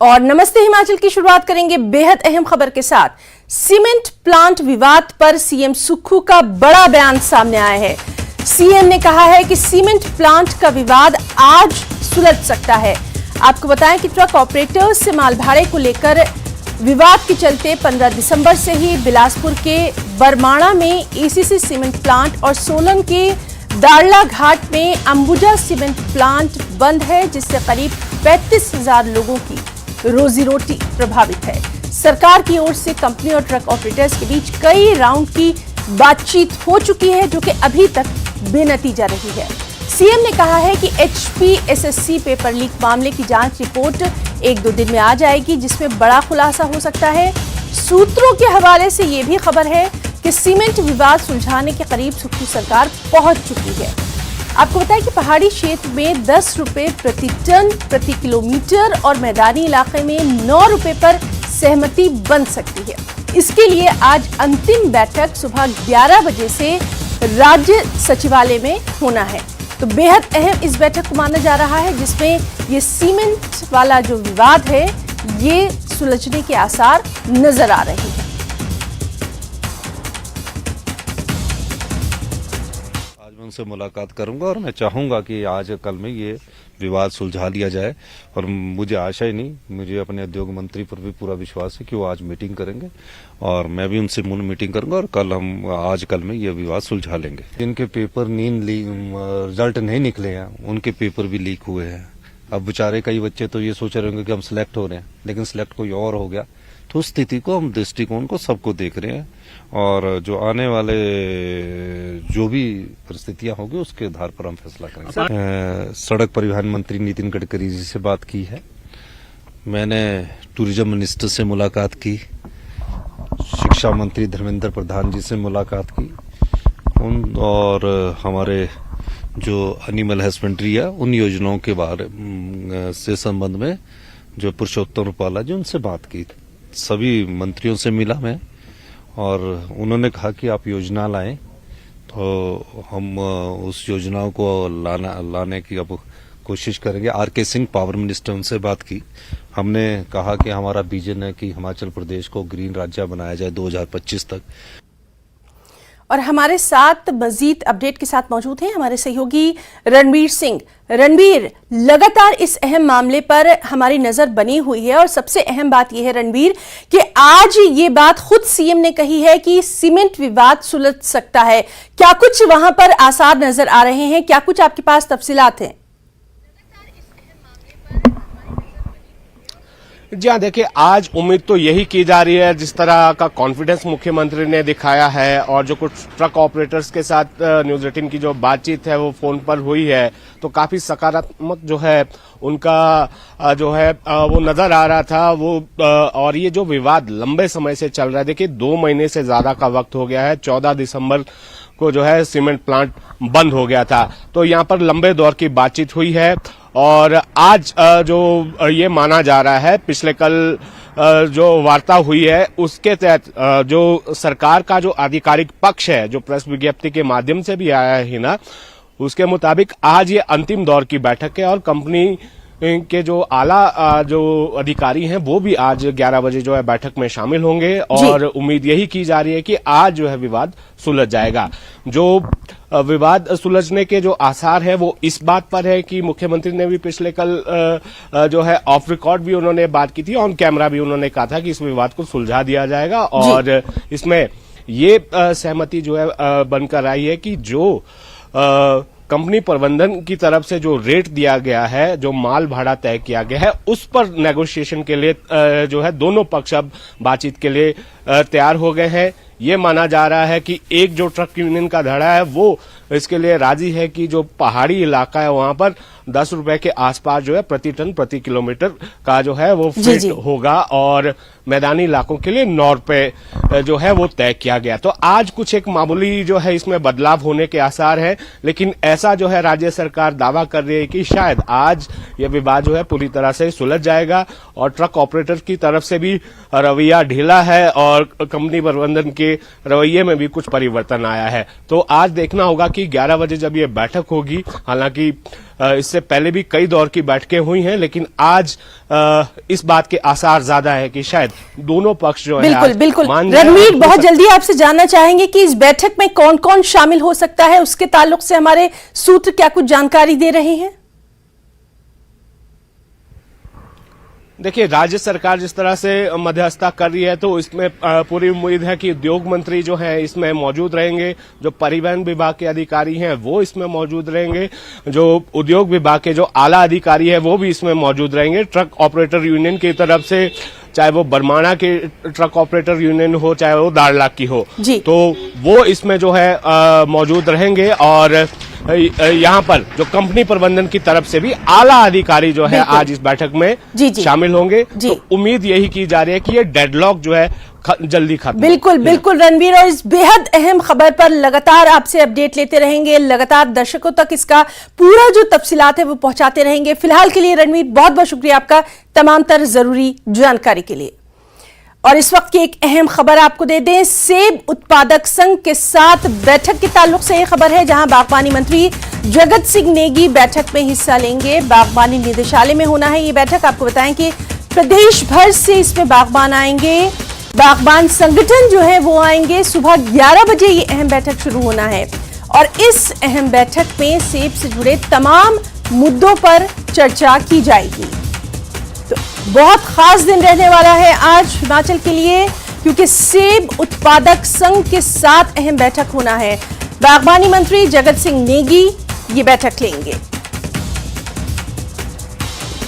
और नमस्ते हिमाचल की शुरुआत करेंगे बेहद अहम खबर के साथ। सीमेंट प्लांट विवाद पर सीएम सुक्खू का बड़ा बयान सामने आया है। सीएम ने कहा है कि सीमेंट प्लांट का विवाद आज सुलझ सकता है। आपको बताएं कि ट्रक ऑपरेटर्स से माल भाड़े को लेकर विवाद के चलते 15 दिसंबर से ही बिलासपुर के बरमाणा में एसीसी सीमेंट प्लांट और सोलन के दाड़ला घाट में अंबुजा सीमेंट प्लांट बंद है, जिससे करीब 35,000 लोगों की रोजी रोटी प्रभावित है। सरकार की ओर से कंपनी और ट्रक ऑपरेटर्स के बीच कई राउंड की बातचीत हो चुकी है, जो कि अभी तक बेनतीजा रही है। सीएम ने कहा है कि HPSSC पेपर लीक मामले की जांच रिपोर्ट 1-2 दिन में आ जाएगी, जिसमें बड़ा खुलासा हो सकता है। सूत्रों के हवाले से यह भी खबर है कि सीमेंट विवाद सुलझाने के करीब सुक्खू सरकार पहुंच चुकी है। आपको बताएं कि पहाड़ी क्षेत्र में 10 रुपए प्रति टन प्रति किलोमीटर और मैदानी इलाके में 9 रुपए पर सहमति बन सकती है। इसके लिए आज अंतिम बैठक सुबह 11 बजे से राज्य सचिवालय में होना है। तो बेहद अहम इस बैठक को माना जा रहा है, जिसमें ये सीमेंट वाला जो विवाद है ये सुलझने के आसार नजर आ रहे हैं। उनसे मुलाकात करूंगा और मैं चाहूंगा कि आज कल में ये विवाद सुलझा लिया जाए। और मुझे आशा ही नहीं, मुझे अपने उद्योग मंत्री पर भी पूरा विश्वास है कि वो आज मीटिंग करेंगे और मैं भी उनसे मीटिंग करूंगा और कल हम आज कल में ये विवाद सुलझा लेंगे। जिनके पेपर रिजल्ट नहीं निकले हैं उनके पेपर भी लीक हुए हैं। अब बेचारे कई बच्चे तो ये सोच रहे होंगे कि हम सिलेक्ट हो रहे हैं, लेकिन सिलेक्ट कोई और हो गया। तो उस स्थिति को हम दृष्टिकोण को सबको देख रहे हैं और जो आने वाले जो भी परिस्थितियां होगी उसके आधार पर हम फैसला करेंगे। सड़क परिवहन मंत्री नितिन गडकरी जी से बात की है, मैंने टूरिज्म मिनिस्टर से मुलाकात की, शिक्षा मंत्री धर्मेंद्र प्रधान जी से मुलाकात की, और हमारे जो एनिमल हस्बेंड्री है उन योजनाओं के बारे से संबंध में जो पुरुषोत्तम रूपाला जी उनसे बात की। सभी मंत्रियों से मिला मैं और उन्होंने कहा कि आप योजना लाएं, तो हम उस योजनाओं को लाने की अब कोशिश करेंगे। RK सिंह पावर मिनिस्टर, उनसे बात की। हमने कहा कि हमारा विजन है कि हिमाचल प्रदेश को ग्रीन राज्य बनाया जाए 2025 तक। और हमारे साथ मजीद अपडेट के साथ मौजूद हैं हमारे सहयोगी रणवीर सिंह। रणवीर, लगातार इस अहम मामले पर हमारी नजर बनी हुई है और सबसे अहम बात यह है रणवीर कि आज ये बात खुद सीएम ने कही है कि सीमेंट विवाद सुलझ सकता है। क्या कुछ वहां पर आसार नजर आ रहे हैं? क्या कुछ आपके पास तफसीलात हैं? जी हाँ, देखिए आज उम्मीद तो यही की जा रही है, जिस तरह का कॉन्फिडेंस मुख्यमंत्री ने दिखाया है और जो कुछ ट्रक ऑपरेटर्स के साथ न्यूज 18 की जो बातचीत है वो फोन पर हुई है, तो काफी सकारात्मक जो है उनका जो है वो नजर आ रहा था वो। और ये जो विवाद लंबे समय से चल रहा है, देखिए 2 महीने से ज्यादा का वक्त हो गया है। 14 दिसंबर को जो है सीमेंट प्लांट बंद हो गया था, तो यहाँ पर लंबे दौर की बातचीत हुई है और आज जो ये माना जा रहा है, पिछले कल जो वार्ता हुई है उसके तहत जो सरकार का जो आधिकारिक पक्ष है, जो प्रेस विज्ञप्ति के माध्यम से भी आया है ना, उसके मुताबिक आज ये अंतिम दौर की बैठक है और कंपनी के जो आला जो अधिकारी हैं वो भी आज 11 बजे जो है बैठक में शामिल होंगे और उम्मीद यही की जा रही है कि आज जो है विवाद सुलझ जाएगा। जो विवाद सुलझने के जो आसार है वो इस बात पर है कि मुख्यमंत्री ने भी पिछले कल जो है ऑफ रिकॉर्ड भी उन्होंने बात की थी, ऑन कैमरा भी उन्होंने कहा था कि इस विवाद को सुलझा दिया जाएगा और इसमें ये सहमति जो है बनकर आई है कि जो कंपनी प्रबंधन की तरफ से जो रेट दिया गया है, जो माल भाड़ा तय किया गया है, उस पर नेगोशिएशन के लिए जो है दोनों पक्ष अब बातचीत के लिए तैयार हो गए हैं। ये माना जा रहा है कि एक जो ट्रक यूनियन का धड़ा है वो इसके लिए राजी है कि जो पहाड़ी इलाका है वहां पर 10 रुपए के आसपास जो है प्रति टन प्रति किलोमीटर का जो है वो फ्रेट होगा और मैदानी इलाकों के लिए 9 रुपए जो है वो तय किया गया। तो आज कुछ एक मामूली जो है इसमें बदलाव होने के आसार है, लेकिन ऐसा जो है राज्य सरकार दावा कर रही है कि शायद आज यह विवाद जो है पूरी तरह से सुलझ जाएगा और ट्रक ऑपरेटर की तरफ से भी रवैया ढीला है और कंपनी प्रबंधन के रवैये में भी कुछ परिवर्तन आया है। तो आज देखना होगा कि 11 बजे जब ये बैठक होगी, हालांकि इससे पहले भी कई दौर की बैठकें हुई हैं, लेकिन आज इस बात के आसार ज्यादा है कि शायद दोनों पक्ष जो है बिल्कुल बिल्कुल मान जाए। रणवीर, बहुत जल्दी आपसे जानना चाहेंगे कि इस बैठक में कौन कौन शामिल हो सकता है, उसके ताल्लुक से हमारे सूत्र क्या कुछ जानकारी दे रहे हैं? देखिए, राज्य सरकार जिस तरह से मध्यस्थता कर रही है तो इसमें पूरी उम्मीद है कि उद्योग मंत्री जो है इसमें मौजूद रहेंगे, जो परिवहन विभाग के अधिकारी हैं वो इसमें मौजूद रहेंगे, जो उद्योग विभाग के जो आला अधिकारी है वो भी इसमें मौजूद रहेंगे। ट्रक ऑपरेटर यूनियन की तरफ से, चाहे वो बरमाणा के ट्रक ऑपरेटर यूनियन हो चाहे वो दाड़ला की हो, तो वो इसमें जो है मौजूद रहेंगे। और यहाँ पर जो कंपनी प्रबंधन की तरफ से भी आला अधिकारी जो है आज इस बैठक में शामिल होंगे। तो उम्मीद यही की जा रही है कि ये डेडलॉक जो है जल्दी खत्म। बिल्कुल बिल्कुल रणवीर, और इस बेहद अहम खबर पर लगातार आपसे अपडेट लेते रहेंगे, लगातार दर्शकों तक इसका पूरा जो तफसीलात है वो पहुंचाते रहेंगे। फिलहाल के लिए रणवीर बहुत बहुत शुक्रिया आपका तमाम तर जरूरी जानकारी के लिए। और इस वक्त की एक अहम खबर आपको दे दें, सेब उत्पादक संघ के साथ बैठक के ताल्लुक से यह खबर है, जहां बागवानी मंत्री जगत सिंह नेगी बैठक में हिस्सा लेंगे। बागवानी निदेशालय में होना है ये बैठक। आपको बताएं कि प्रदेश भर से इसमें बागबान आएंगे, बागबान संगठन जो है वो आएंगे। सुबह 11 बजे ये अहम बैठक शुरू होना है और इस अहम बैठक में सेब से जुड़े तमाम मुद्दों पर चर्चा की जाएगी। तो बहुत खास दिन रहने वाला है आज हिमाचल के लिए, क्योंकि सेब उत्पादक संघ के साथ अहम बैठक होना है। बागवानी मंत्री जगत सिंह नेगी ये बैठक लेंगे।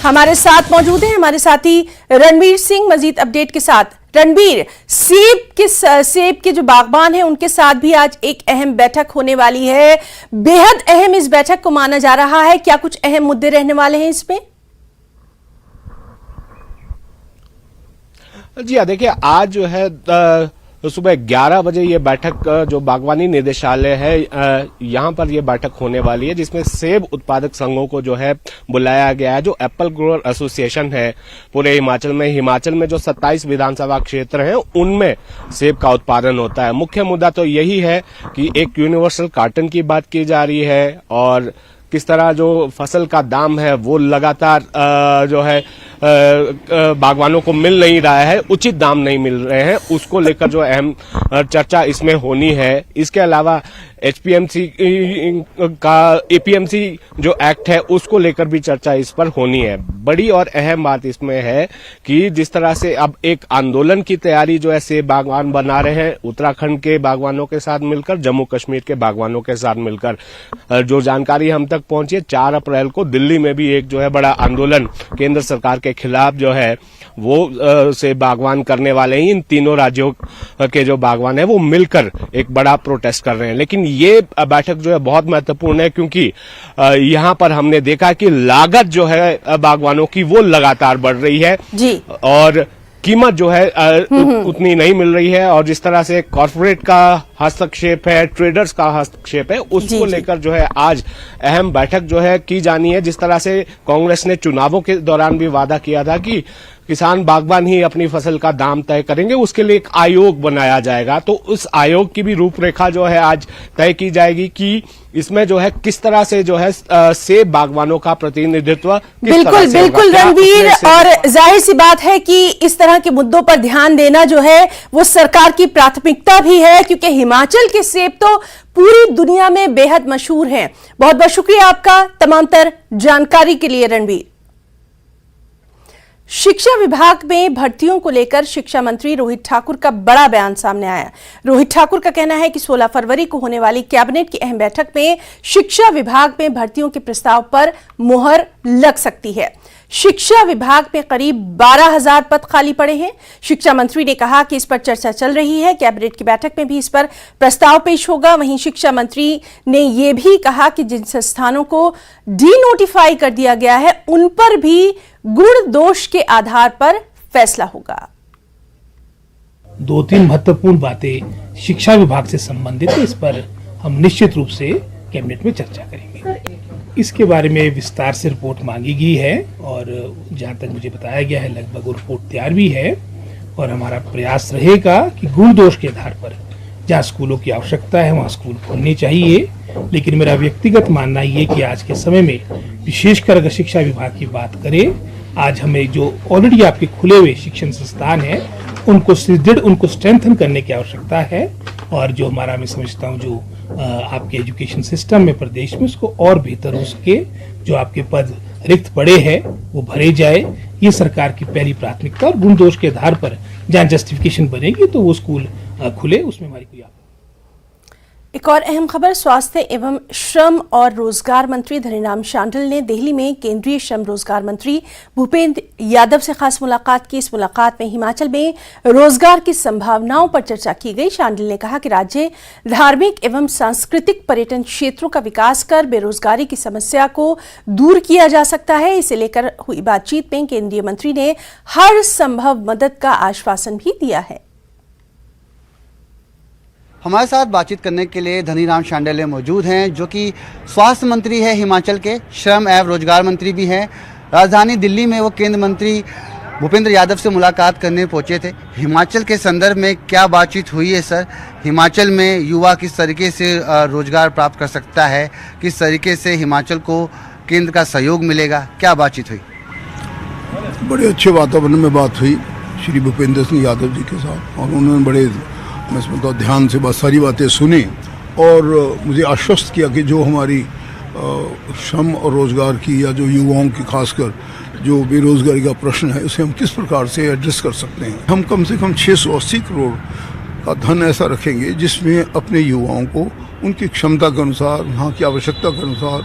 हमारे साथ मौजूद हैं हमारे साथी रणवीर सिंह मजीद अपडेट के साथ। रणवीर, सेब के जो बागबान हैं उनके साथ भी आज एक अहम बैठक होने वाली है। बेहद अहम इस बैठक को माना जा रहा है, क्या कुछ अहम मुद्दे रहने वाले हैं इसमें? जी हाँ, देखिए आज जो है सुबह 11 बजे ये बैठक जो बागवानी निदेशालय है यहाँ पर ये बैठक होने वाली है, जिसमें सेब उत्पादक संघों को जो है बुलाया गया है। जो एप्पल ग्रोअर एसोसिएशन है पूरे हिमाचल में जो 27 विधानसभा क्षेत्र हैं उनमें सेब का उत्पादन होता है। मुख्य मुद्दा तो यही है कि एक यूनिवर्सल कार्टन की बात की जा रही है और किस तरह जो फसल का दाम है वो लगातार जो है बागवानों को मिल नहीं रहा है, उचित दाम नहीं मिल रहे हैं, उसको लेकर जो अहम चर्चा इसमें होनी है। इसके अलावा एचपीएमसी का एपीएमसी जो एक्ट है उसको लेकर भी चर्चा इस पर होनी है। बड़ी और अहम बात इसमें है कि जिस तरह से अब एक आंदोलन की तैयारी जो है सेब बागवान बना रहे हैं, उत्तराखंड के बागवानों के साथ मिलकर, जम्मू कश्मीर के बागवानों के साथ मिलकर, जो जानकारी हम तक पहुंची है 4 अप्रैल को दिल्ली में भी एक जो है बड़ा आंदोलन केंद्र सरकार के खिलाफ जो है वो से बागवान करने वाले हैं। इन तीनों राज्यों के जो बागवान है वो मिलकर एक बड़ा प्रोटेस्ट कर रहे हैं। लेकिन ये बैठक जो है बहुत महत्वपूर्ण है, क्योंकि यहाँ पर हमने देखा कि लागत जो है बागवानों की वो लगातार बढ़ रही है जी, और कीमत जो है उतनी नहीं मिल रही है। और जिस तरह से कॉर्पोरेट का हस्तक्षेप है, ट्रेडर्स का हस्तक्षेप है, उसको लेकर जो है आज अहम बैठक जो है की जानी है। जिस तरह से कांग्रेस ने चुनावों के दौरान भी वादा किया था कि किसान बागवान ही अपनी फसल का दाम तय करेंगे, उसके लिए एक आयोग बनाया जाएगा। तो उस आयोग की भी रूपरेखा जो है आज तय की जाएगी कि इसमें जो है किस तरह से जो है सेब बागवानों का प्रतिनिधित्व बिल्कुल बिल्कुल रणवीर, और जाहिर सी बात है कि इस तरह के मुद्दों पर ध्यान देना जो है वो सरकार की प्राथमिकता भी है, क्योंकि हिमाचल के सेब तो पूरी दुनिया में बेहद मशहूर हैं। बहुत बहुत शुक्रिया आपका तमाम तर जानकारी के लिए रणवीर। शिक्षा विभाग में भर्तियों को लेकर शिक्षा मंत्री रोहित ठाकुर का बड़ा बयान सामने आया। रोहित ठाकुर का कहना है कि 16 फरवरी को होने वाली कैबिनेट की अहम बैठक में शिक्षा विभाग में भर्तियों के प्रस्ताव पर मुहर लग सकती है। शिक्षा विभाग में करीब 12,000 पद खाली पड़े हैं। शिक्षा मंत्री ने कहा कि इस पर चर्चा चल रही है, कैबिनेट की बैठक में भी इस पर प्रस्ताव पेश होगा। वहीं शिक्षा मंत्री ने यह भी कहा कि जिन संस्थानों को डी नोटिफाई कर दिया गया है उन पर भी गुण दोष के आधार पर फैसला होगा। 2-3 महत्वपूर्ण बातें शिक्षा विभाग से संबंधित है, इस पर हम निश्चित रूप से कैबिनेट में चर्चा करेंगे। इसके बारे में विस्तार से रिपोर्ट मांगी गई है और जहाँ तक मुझे बताया गया है लगभग वो रिपोर्ट तैयार भी है और हमारा प्रयास रहेगा कि गुण दोष के आधार पर जहाँ स्कूलों की आवश्यकता है वहाँ स्कूल खोलने चाहिए। लेकिन मेरा व्यक्तिगत मानना ये कि आज के समय में विशेषकर अगर शिक्षा विभाग की बात करें, आज हमें जो ऑलरेडी आपके खुले हुए शिक्षण संस्थान है उनको सुदृढ़, उनको स्ट्रेंथन करने की आवश्यकता है और जो हमारा मैं समझता हूँ जो आपके एजुकेशन सिस्टम में प्रदेश में उसको और बेहतर उसके जो आपके पद रिक्त पड़े हैं वो भरे जाए। ये सरकार की पहली प्राथमिकता और गुण दोष के आधार पर जहाँ जस्टिफिकेशन बनेगी तो वो स्कूल खुले, उसमें हमारी कोई एक और अहम खबर, स्वास्थ्य एवं श्रम और रोजगार मंत्री धनीराम शांडिल ने दिल्ली में केंद्रीय श्रम रोजगार मंत्री भूपेंद्र यादव से खास मुलाकात की। इस मुलाकात में हिमाचल में रोजगार की संभावनाओं पर चर्चा की गई। शांडिल ने कहा कि राज्य धार्मिक एवं सांस्कृतिक पर्यटन क्षेत्रों का विकास कर बेरोजगारी की समस्या को दूर किया जा सकता है। इसे लेकर हुई बातचीत में केंद्रीय मंत्री ने हर संभव मदद का आश्वासन भी दिया है। हमारे साथ बातचीत करने के लिए धनीराम शांडिल मौजूद हैं, जो कि स्वास्थ्य मंत्री है हिमाचल के, श्रम एवं रोजगार मंत्री भी हैं। राजधानी दिल्ली में वो केंद्र मंत्री भूपेंद्र यादव से मुलाकात करने पहुंचे थे। हिमाचल के संदर्भ में क्या बातचीत हुई है सर? हिमाचल में युवा किस तरीके से रोजगार प्राप्त कर सकता है, किस तरीके से हिमाचल को केंद्र का सहयोग मिलेगा, क्या बातचीत हुई? बड़े अच्छे वातावरण में बात हुई श्री भूपेंद्र सिंह यादव जी के साथ और उन्होंने बड़े मैं समझता हूँ ध्यान से सारी बातें सुनी और मुझे आश्वस्त किया कि जो हमारी श्रम और रोजगार की या जो युवाओं की खासकर जो बेरोजगारी का प्रश्न है उसे हम किस प्रकार से एड्रेस कर सकते हैं। हम कम से कम 680 करोड़ का धन ऐसा रखेंगे जिसमें अपने युवाओं को उनकी क्षमता के अनुसार, वहाँ की आवश्यकता के अनुसार,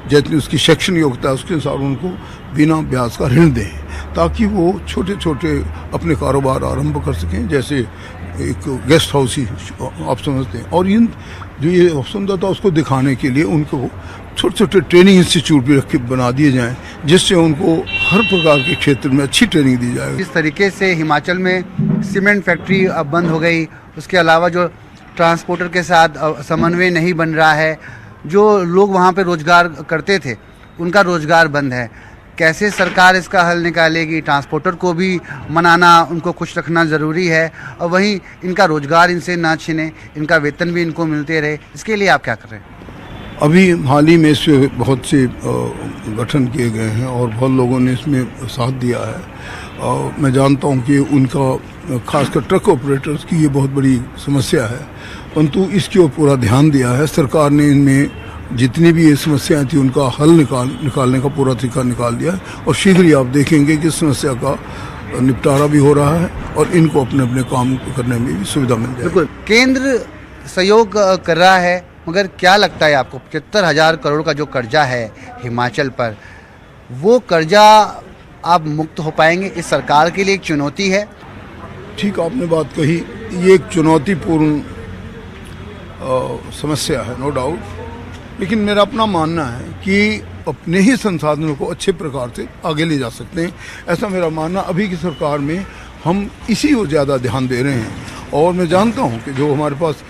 जितनी उसकी शैक्षणिक योग्यता है उसके अनुसार उनको बिना ब्याज का ऋण दें ताकि वो छोटे छोटे अपने कारोबार आरंभ कर सकें। जैसे एक गेस्ट हाउस ही आप समझते हैं और इन जो ये सुंदरता उसको दिखाने के लिए उनको छोटे छोटे ट्रेनिंग इंस्टीट्यूट भी बना दिए जाएं जिससे उनको हर प्रकार के क्षेत्र में अच्छी ट्रेनिंग दी जाए। जिस तरीके से हिमाचल में सीमेंट फैक्ट्री अब बंद हो गई, उसके अलावा जो ट्रांसपोर्टर के साथ समन्वय नहीं बन रहा है, जो लोग वहाँ पे रोजगार करते थे उनका रोजगार बंद है, कैसे सरकार इसका हल निकालेगी? ट्रांसपोर्टर को भी मनाना, उनको खुश रखना ज़रूरी है और वहीं इनका रोजगार इनसे ना छिने, इनका वेतन भी इनको मिलते रहे, इसके लिए आप क्या कर रहे हैं? अभी हाल ही में इसमें बहुत से गठन किए गए हैं और बहुत लोगों ने इसमें साथ दिया है। मैं जानता हूं कि उनका खासकर ट्रक ऑपरेटर्स की ये बहुत बड़ी समस्या है, परंतु इसकी ओर पूरा ध्यान दिया है। सरकार ने इनमें जितनी भी ये समस्याएं थी उनका हल निकालने का पूरा तरीका निकाल दिया है और शीघ्र ही आप देखेंगे कि समस्या का निपटारा भी हो रहा है और इनको अपने अपने काम करने में भी सुविधा मिल जाएगी। बिल्कुल, केंद्र सहयोग कर रहा है, मगर क्या लगता है आपको 75,000 करोड़ का जो कर्जा है हिमाचल पर, वो कर्जा आप मुक्त हो पाएंगे? इस सरकार के लिए एक चुनौती है। ठीक आपने बात कही, ये एक चुनौतीपूर्ण समस्या है, नो डाउट, लेकिन मेरा अपना मानना है कि अपने ही संसाधनों को अच्छे प्रकार से आगे ले जा सकते हैं। ऐसा मेरा मानना। अभी की सरकार में हम इसी ओर ज़्यादा ध्यान दे रहे हैं और मैं जानता हूं कि जो हमारे पास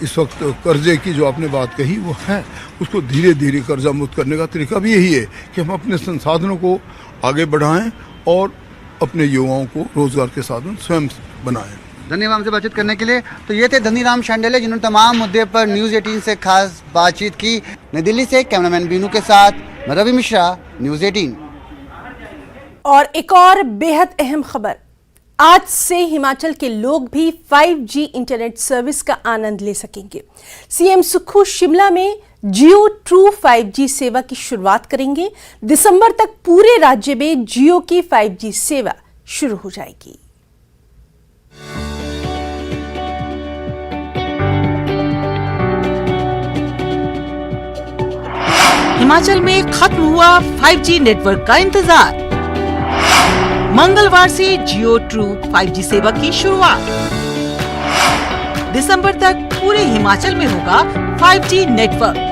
इस वक्त कर्जे की जो आपने बात कही वो है, उसको धीरे धीरे कर्जा मुक्त करने का तरीका भी यही है कि हम अपने संसाधनों को आगे बढ़ाएं और अपने युवाओं को रोजगार के साधन स्वयं बनाएं। धन्यवाद हमसे बातचीत करने के लिए। तो ये थे धनीराम शांडिल जिन्होंने तमाम मुद्दे पर न्यूज़ 18 से खास बातचीत की। नई दिल्ली से कैमरामैन बीनू के साथ मैं रवि मिश्रा, न्यूज़ 18। और एक और बेहद अहम खबर, आज से हिमाचल के लोग भी 5G इंटरनेट सर्विस का आनंद ले सकेंगे। सीएम सुक्खू शिमला में जियो ट्रू 5G सेवा की शुरुआत करेंगे। दिसंबर तक पूरे राज्य में जियो की 5G सेवा शुरू हो जाएगी। हिमाचल में खत्म हुआ 5G नेटवर्क का इंतजार। मंगलवार से जियो ट्रू 5G सेवा की शुरुआत। दिसंबर तक पूरे हिमाचल में होगा 5G network.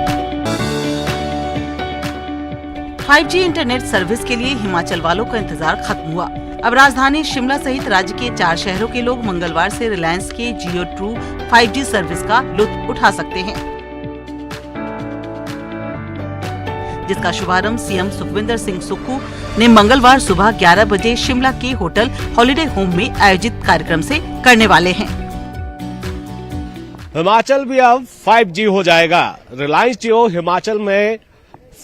5G internet service के लिए हिमाचल वालों का इंतजार खत्म हुआ। अब राजधानी शिमला सहित राज्य के 4 शहरों के लोग मंगलवार से रिलायंस के जियो ट्रू 5G सर्विस का लुत्फ उठा सकते हैं। जिसका शुभारंभ सीएम सुखविंदर सिंह सुक्खू ने मंगलवार सुबह 11 बजे शिमला के होटल हॉलिडे होम में आयोजित कार्यक्रम से करने वाले हैं। हिमाचल भी अब 5G हो जाएगा। रिलायंस जियो हिमाचल में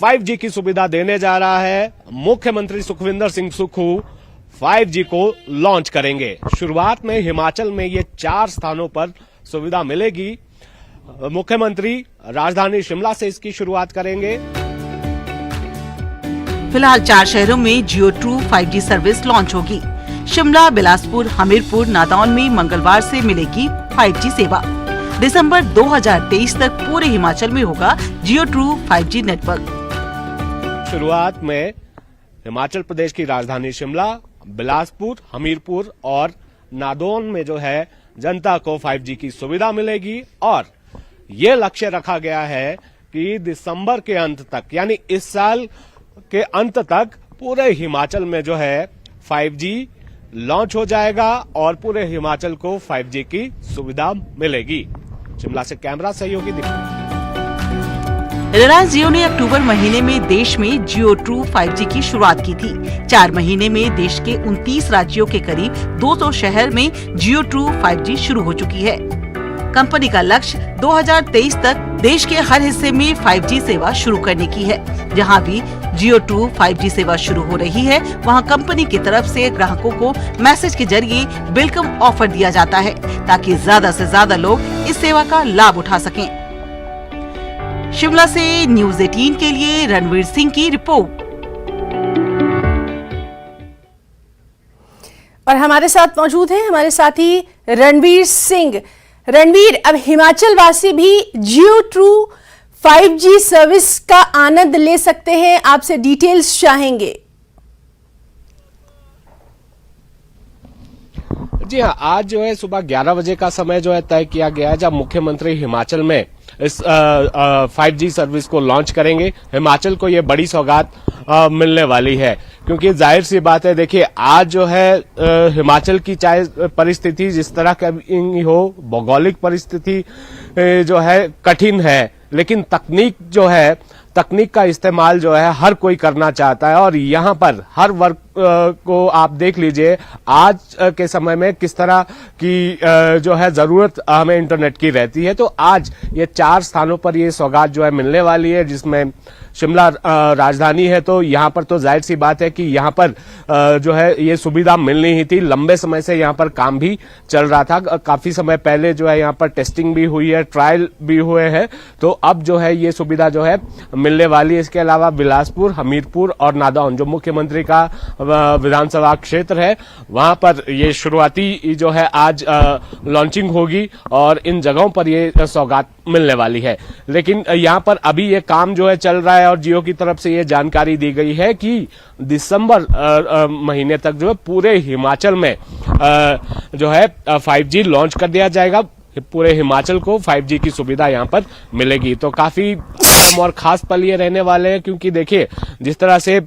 5G की सुविधा देने जा रहा है। मुख्यमंत्री सुखविंदर सिंह सुक्खू 5G को लॉन्च करेंगे। शुरुआत में हिमाचल में ये 4 स्थानों पर सुविधा मिलेगी। मुख्यमंत्री राजधानी शिमला से इसकी शुरुआत करेंगे। फिलहाल 4 शहरों में जियो ट्रू 5G सर्विस लॉन्च होगी। शिमला, बिलासपुर, हमीरपुर, नादौन में मंगलवार से मिलेगी 5G सेवा। दिसंबर 2023 तक पूरे हिमाचल में होगा जियो ट्रू 5G नेटवर्क। शुरुआत में हिमाचल प्रदेश की राजधानी शिमला, बिलासपुर, हमीरपुर और नादौन में जो है जनता को 5G की सुविधा मिलेगी और ये लक्ष्य रखा गया है कि दिसंबर के अंत तक, यानी इस साल के अंत तक पूरे हिमाचल में जो है 5G लॉन्च हो जाएगा और पूरे हिमाचल को 5G की सुविधा मिलेगी। शिमला से कैमरा सहयोगी दिखा। रिलायंस जियो ने अक्टूबर महीने में देश में जियो ट्रू 5G की शुरुआत की थी। 4 महीने में देश के 29 राज्यों के करीब 200 शहर में जियो ट्रू 5G शुरू हो चुकी है। कंपनी का लक्ष्य 2023 तक देश के हर हिस्से में 5G सेवा शुरू करने की है। जहां भी जियो ट्रू 5G सेवा शुरू हो रही है, वहां कंपनी की तरफ से ग्राहकों को मैसेज के जरिए वेलकम ऑफर दिया जाता है ताकि ज्यादा से ज्यादा लोग इस सेवा का लाभ उठा सकें। शिमला से न्यूज़ 18 के लिए रणवीर सिंह की रिपोर्ट। और हमारे साथ मौजूद हैं हमारे साथी रणवीर सिंह। रणवीर, अब हिमाचल वासी भी जियो ट्रू 5G सर्विस का आनंद ले सकते हैं, आपसे डिटेल्स चाहेंगे। जी हाँ, आज जो है सुबह 11 बजे का समय जो है तय किया गया है जब मुख्यमंत्री हिमाचल में इस 5G सर्विस को लॉन्च करेंगे। हिमाचल को ये बड़ी सौगात मिलने वाली है क्योंकि जाहिर सी बात है, देखिए आज जो है हिमाचल की चाहे परिस्थिति जिस तरह की हो, भौगोलिक परिस्थिति जो है कठिन है, लेकिन तकनीक का इस्तेमाल जो है हर कोई करना चाहता है और यहाँ पर हर वर्ग को आप देख लीजिए आज के समय में किस तरह की जो है जरूरत हमें इंटरनेट की रहती है। तो आज ये 4 स्थानों पर ये सौगात जो है मिलने वाली है, जिसमें शिमला राजधानी है तो यहाँ पर तो जाहिर सी बात है कि यहाँ पर जो है ये सुविधा मिलनी ही थी। लंबे समय से यहाँ पर काम भी चल रहा था, काफी समय पहले जो है यहाँ पर टेस्टिंग भी हुई है, ट्रायल भी हुए हैं, तो अब जो है ये सुविधा जो है मिलने वाली है। इसके अलावा बिलासपुर, हमीरपुर और नादौन जो मुख्यमंत्री का विधानसभा क्षेत्र है, वहां पर ये शुरुआती जो है आज लॉन्चिंग होगी और इन जगहों पर ये सौगात मिलने वाली है। लेकिन यहाँ पर अभी ये काम जो है चल रहा है और जियो की तरफ से ये जानकारी दी गई है कि दिसंबर महीने तक जो है पूरे हिमाचल में जो है 5G लॉन्च कर दिया जाएगा। पूरे हिमाचल को 5G की सुविधा यहाँ पर मिलेगी। तो काफी और खास पल ये रहने वाले हैं क्योंकि देखिए जिस तरह से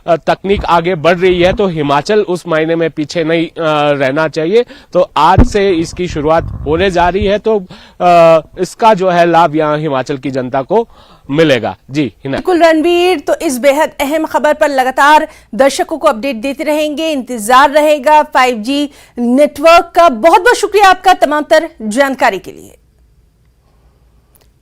तकनीक आगे बढ़ रही है तो हिमाचल उस मायने में पीछे नहीं रहना चाहिए। तो आज से इसकी शुरुआत होने जा रही है तो इसका जो है लाभ यहाँ हिमाचल की जनता को मिलेगा। जी हिना। बिल्कुल रणवीर, तो इस बेहद अहम खबर पर लगातार दर्शकों को अपडेट देते रहेंगे, इंतजार रहेगा 5G नेटवर्क का। बहुत बहुत शुक्रिया आपका तमाम तर जानकारी के लिए।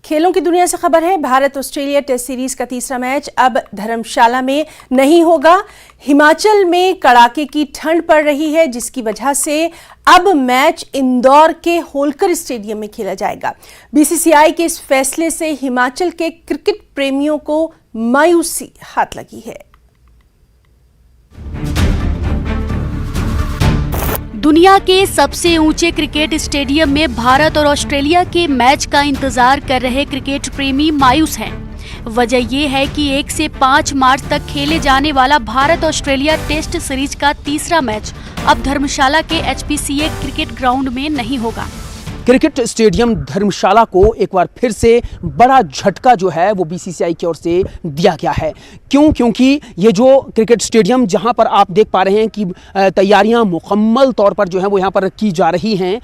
खेलों की दुनिया से खबर है, भारत ऑस्ट्रेलिया टेस्ट सीरीज का तीसरा मैच अब धर्मशाला में नहीं होगा। हिमाचल में कड़ाके की ठंड पड़ रही है जिसकी वजह से अब मैच इंदौर के होलकर स्टेडियम में खेला जाएगा। बीसीसीआई के इस फैसले से हिमाचल के क्रिकेट प्रेमियों को मायूसी हाथ लगी है। दुनिया के सबसे ऊंचे क्रिकेट स्टेडियम में भारत और ऑस्ट्रेलिया के मैच का इंतजार कर रहे क्रिकेट प्रेमी मायूस हैं। वजह ये है कि 1 से 5 मार्च तक खेले जाने वाला भारत ऑस्ट्रेलिया टेस्ट सीरीज का तीसरा मैच अब धर्मशाला के HPCA क्रिकेट ग्राउंड में नहीं होगा। क्रिकेट स्टेडियम धर्मशाला को एक बार फिर से बड़ा झटका जो है वो बीसीसीआई की ओर से दिया गया है। क्योंकि ये जो क्रिकेट स्टेडियम जहां पर आप देख पा रहे हैं कि तैयारियां मुकम्मल तौर पर जो है वो यहाँ पर की जा रही हैं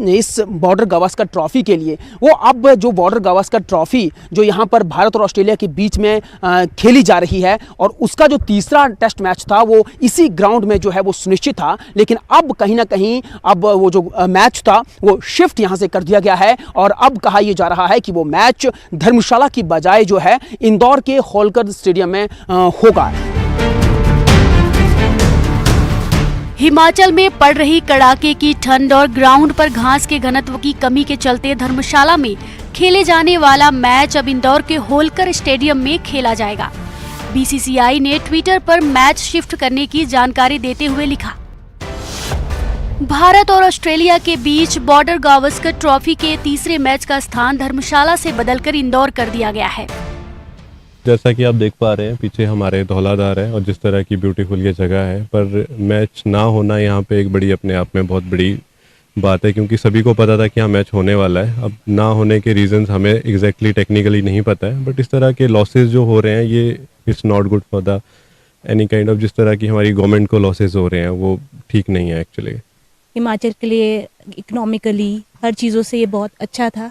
इस बॉर्डर गावस्कर ट्रॉफी के लिए। वो अब जो बॉर्डर गावस्कर ट्रॉफी जो यहाँ पर भारत और ऑस्ट्रेलिया के बीच में खेली जा रही है और उसका जो तीसरा टेस्ट मैच था वो इसी ग्राउंड में जो है वो सुनिश्चित था, लेकिन अब कहीं ना कहीं अब वो जो मैच था वो शिफ्ट यहाँ से कर दिया गया है और अब कहा यह जा रहा है कि वो मैच धर्मशाला की बजाय जो है इंदौर के होलकर स्टेडियम में होगा। हिमाचल में पड़ रही कड़ाके की ठंड और ग्राउंड पर घास के घनत्व की कमी के चलते धर्मशाला में खेले जाने वाला मैच अब इंदौर के होलकर स्टेडियम में खेला जाएगा। बीसीसीआई ने ट्विटर पर मैच शिफ्ट करने की जानकारी देते हुए लिखा, भारत और ऑस्ट्रेलिया के बीच बॉर्डर गावस्कर ट्रॉफी के तीसरे मैच का स्थान धर्मशाला से बदलकर इंदौर कर दिया गया है। जैसा कि आप देख पा रहे हैं पीछे हमारे धौलाधार है और जिस तरह की ब्यूटीफुल ये जगह है, पर मैच ना होना यहाँ पे एक बड़ी अपने आप में बहुत बड़ी बात है, क्योंकि सभी को पता था कि यहाँ मैच होने वाला है। अब ना होने के रीजंस हमें एग्जैक्टली टेक्निकली नहीं पता है, बट इस तरह के लॉसेस जो हो रहे हैं ये it's not good for the any kind of, जिस तरह की हमारी गवर्नमेंट को लॉसेस हो रहे हैं वो ठीक नहीं है एक्चुअली। हिमाचल के लिए इकोनॉमिकली हर चीज़ों से ये बहुत अच्छा था,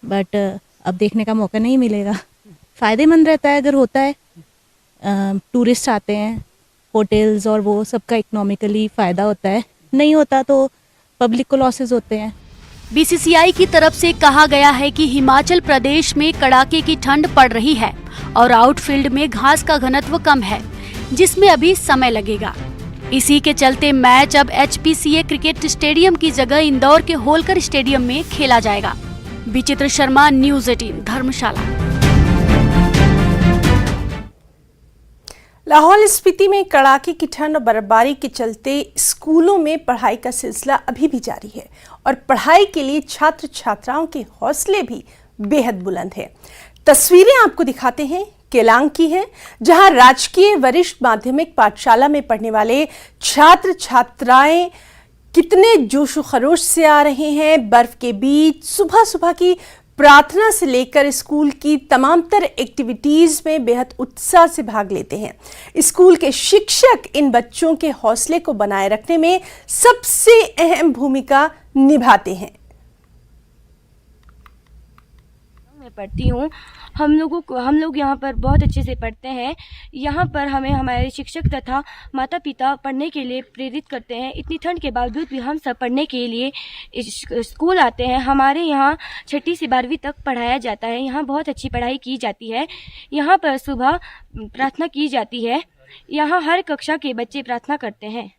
बट अब देखने का मौका नहीं मिलेगा। फ़ायदेमंद रहता है अगर होता है, टूरिस्ट आते हैं, होटल्स और वो सबका इकोनॉमिकली फ़ायदा होता है, नहीं होता तो पब्लिक को लॉसेस होते हैं। बीसीसीआई की तरफ से कहा गया है कि हिमाचल प्रदेश में कड़ाके की ठंड पड़ रही है और आउटफील्ड में घास का घनत्व कम है, जिसमें अभी समय लगेगा। इसी के चलते मैच अब HPCA क्रिकेट स्टेडियम की जगह इंदौर के होलकर स्टेडियम में खेला जाएगा। विचित्र शर्मा, न्यूज़ 18 धर्मशाला। लाहौल स्पीति में कड़ाके की ठंड और बर्फबारी के चलते स्कूलों में पढ़ाई का सिलसिला अभी भी जारी है और पढ़ाई के लिए छात्र छात्राओं के हौसले भी बेहद बुलंद हैं। तस्वीरें आपको दिखाते हैं केलांग की है, जहां राजकीय वरिष्ठ माध्यमिक पाठशाला में पढ़ने वाले छात्र छात्राएं कितने जोशो खरोश से आ रहे हैं। बर्फ के बीच सुबह सुबह की प्रार्थना से लेकर स्कूल की तमाम तर एक्टिविटीज में बेहद उत्साह से भाग लेते हैं। स्कूल के शिक्षक इन बच्चों के हौसले को बनाए रखने में सबसे अहम भूमिका निभाते हैं। मैं पढ़ती हूँ, हम लोग यहाँ पर बहुत अच्छे से पढ़ते हैं। यहाँ पर हमें हमारे शिक्षक तथा माता पिता पढ़ने के लिए प्रेरित करते हैं। इतनी ठंड के बावजूद भी हम सब पढ़ने के लिए स्कूल आते हैं। हमारे यहाँ 6ठी से 12वीं तक पढ़ाया जाता है। यहाँ बहुत अच्छी पढ़ाई की जाती है। यहाँ पर सुबह प्रार्थना की जाती है। यहाँ हर कक्षा के बच्चे प्रार्थना करते हैं।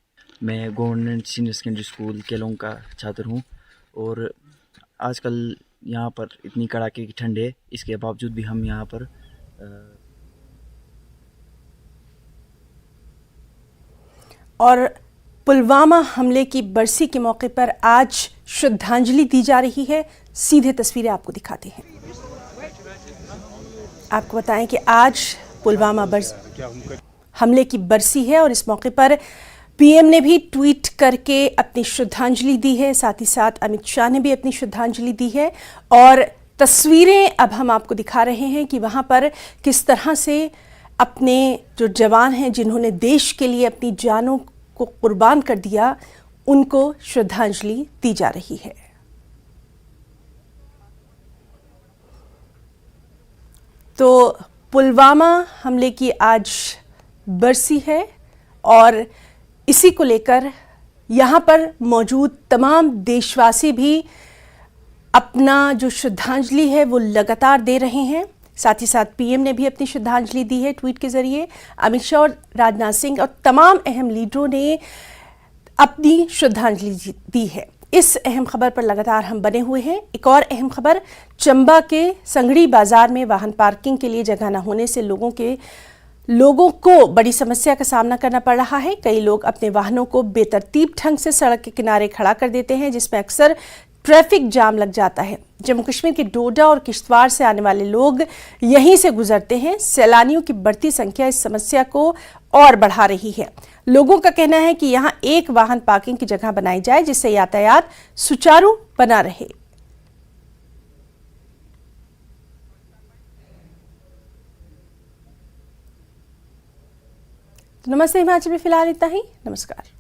मैं government senior secondary school Kelong का छात्र हूँ और आजकल यहाँ पर इतनी कड़ाके की ठंड है, इसके बावजूद भी हम यहाँ पर और पुलवामा हमले की बरसी के मौके पर आज श्रद्धांजलि दी जा रही है। सीधे तस्वीरें आपको दिखाते हैं। आपको बताएं कि आज पुलवामा हमले की बरसी है और इस मौके पर पीएम ने भी ट्वीट करके अपनी श्रद्धांजलि दी है। साथ ही साथ अमित शाह ने भी अपनी श्रद्धांजलि दी है और तस्वीरें अब हम आपको दिखा रहे हैं कि वहां पर किस तरह से अपने जो जवान हैं जिन्होंने देश के लिए अपनी जानों को कुर्बान कर दिया, उनको श्रद्धांजलि दी जा रही है। तो पुलवामा हमले की आज बरसी है और इसी को लेकर यहाँ पर मौजूद तमाम देशवासी भी अपना जो श्रद्धांजलि है वो लगातार दे रहे हैं। साथ ही साथ पीएम ने भी अपनी श्रद्धांजलि दी है ट्वीट के जरिए। अमित शाह और राजनाथ सिंह और तमाम अहम लीडरों ने अपनी श्रद्धांजलि दी है। इस अहम खबर पर लगातार हम बने हुए हैं। एक और अहम खबर, चंबा के संगड़ी बाजार में वाहन पार्किंग के लिए जगह न होने से लोगों के लोगों को बड़ी समस्या का सामना करना पड़ रहा है। कई लोग अपने वाहनों को बेतरतीब ढंग से सड़क के किनारे खड़ा कर देते हैं, जिसमें अक्सर ट्रैफिक जाम लग जाता है। जम्मू कश्मीर के डोडा और किश्तवाड़ से आने वाले लोग यहीं से गुजरते हैं। सैलानियों की बढ़ती संख्या इस समस्या को और बढ़ा रही है। लोगों का कहना है कि यहां एक वाहन पार्किंग की जगह बनाई जाए, जिससे यातायात सुचारू बना रहे। नमस्ते हिमाचल में फिलहाल इतना ही। नमस्कार।